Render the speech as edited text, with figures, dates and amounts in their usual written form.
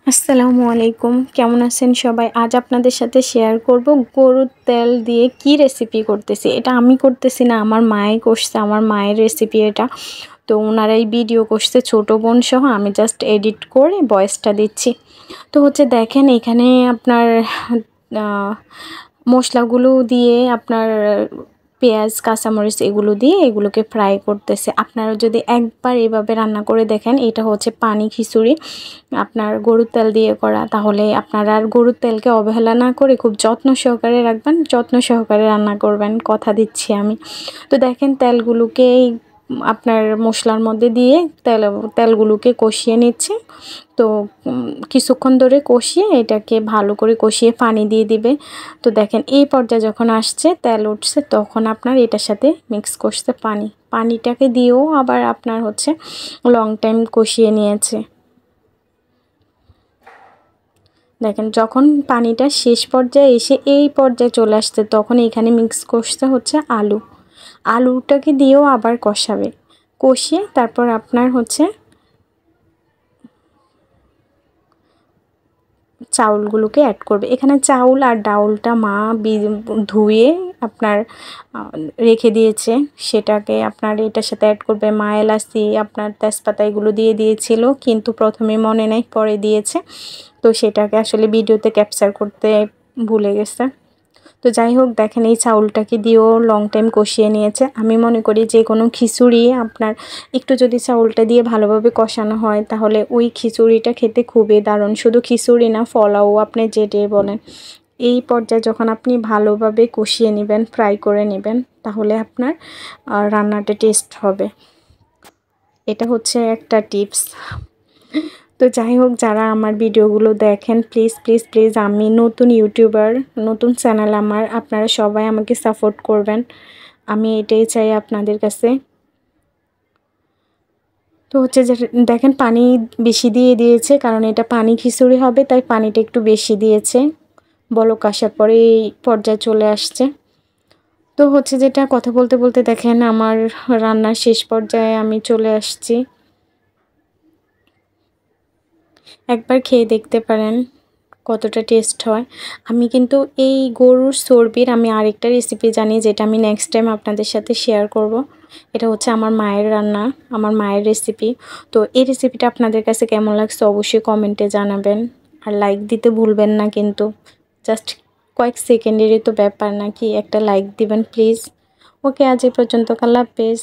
আসসালামু আলাইকুম, কেমন আছেন সবাই? আজ আপনাদের সাথে শেয়ার করব গরুর তেল দিয়ে কি রেসিপি করতেছি। এটা আমি করতেছি না, আমার মাই করছে, আমার মায়ের রেসিপি এটা। তো ওনারাই ভিডিও করছে ছোট বোন সহ, আমি জাস্ট এডিট করে ভয়েসটা দিচ্ছি। তো হচ্ছে দেখেন এখানে আপনার মশলাগুলো দিয়ে আপনার পেঁয়াজ কাঁচামরিচ এগুলো দিয়ে এগুলোকে ফ্রাই করতেছে। আপনারা যদি একবার এভাবে রান্না করে দেখেন, এটা হচ্ছে পানি খিচুড়ি আপনার গরুর তেল দিয়ে করা, তাহলে আপনারা আর গরুর তেলকে অবহেলা না করে খুব যত্ন সহকারে রাখবেন, যত্ন সহকারে রান্না করবেন, কথা দিচ্ছি আমি। তো দেখেন তেলগুলোকে আপনার মশলার মধ্যে দিয়ে তেলগুলোকে কষিয়ে নিচ্ছে। তো কিছুক্ষণ ধরে কষিয়ে এটাকে ভালো করে কষিয়ে পানি দিয়ে দিবে। তো দেখেন এই পর্যায়ে যখন আসছে, তেল উঠছে, তখন আপনার এটার সাথে মিক্স করছে পানিটাকে দিয়েও আবার আপনার হচ্ছে লং টাইম কষিয়ে নিয়েছে। দেখেন যখন পানিটা শেষ পর্যায়ে এসে এই পর্যায়ে চলে আসছে, তখন এখানে মিক্স করতে হচ্ছে আলুটাকে দিয়েও আবার কষাবে, কষিয়ে তারপর আপনার হচ্ছে চাউলগুলোকে অ্যাড করবে। এখানে চাউল আর ডাউলটা মা ধুয়ে আপনার রেখে দিয়েছে, সেটাকে আপনার এটার সাথে অ্যাড করবে। মা এলাচি আপনার তেজপাতা এগুলো দিয়ে দিয়েছিল, কিন্তু প্রথমে মনে নেই, পরে দিয়েছে। তো সেটাকে আসলে ভিডিওতে ক্যাপচার করতে ভুলে গেছে। তো যাই হোক, দেখেন এই চাউলটাকে দিয়েও লং টাইম কষিয়ে নিয়েছে। আমি মনে করি যে কোনো খিচুড়ি আপনার একটু যদি চাউলটা দিয়ে ভালোভাবে কষানো হয়, তাহলে ওই খিচুড়িটা খেতে খুবই দারুণ। শুধু খিচুড়ি না, পোলাও আপনি যেটাই বলেন। এই পর্যায়ে যখন আপনি ভালোভাবে কষিয়ে নেবেন, ফ্রাই করে নেবেন, তাহলে আপনার রান্নাটা টেস্ট হবে। এটা হচ্ছে একটা টিপস। তো যাই হোক, যারা আমার ভিডিওগুলো দেখেন, প্লিজ প্লিজ প্লিজ, আমি নতুন ইউটিউবার, নতুন চ্যানেল আমার, আপনারা সবাই আমাকে সাপোর্ট করবেন, আমি এটাই চাই আপনাদের কাছে। তো হচ্ছে যে দেখেন পানি বেশি দিয়ে দিয়েছে, কারণ এটা পানি খিচুড়ি হবে, তাই পানিটা একটু বেশি দিয়েছে। বলক আসার পরে এই পর্যায়ে চলে আসছে। তো হচ্ছে যেটা কথা বলতে বলতে দেখেন আমার রান্নার শেষ পর্যায়ে আমি চলে আসছি। একবার খেয়ে দেখতে পারেন কতটা টেস্ট হয়। আমি কিন্তু এই গরুর চর্বির আমি আরেকটা রেসিপি জানি, যেটা আমি নেক্সট টাইম আপনাদের সাথে শেয়ার করব। এটা হচ্ছে আমার মায়ের রান্না, আমার মায়ের রেসিপি। তো এই রেসিপিটা আপনাদের কাছে কেমন লাগছে অবশ্যই কমেন্টে জানাবেন, আর লাইক দিতে ভুলবেন না কিন্তু। জাস্ট কয়েক সেকেন্ডেরই তো ব্যাপার, নাকি একটা লাইক দিবেন প্লিজ। ওকে, আজ এই পর্যন্ত, আল্লাহ হাফেজ।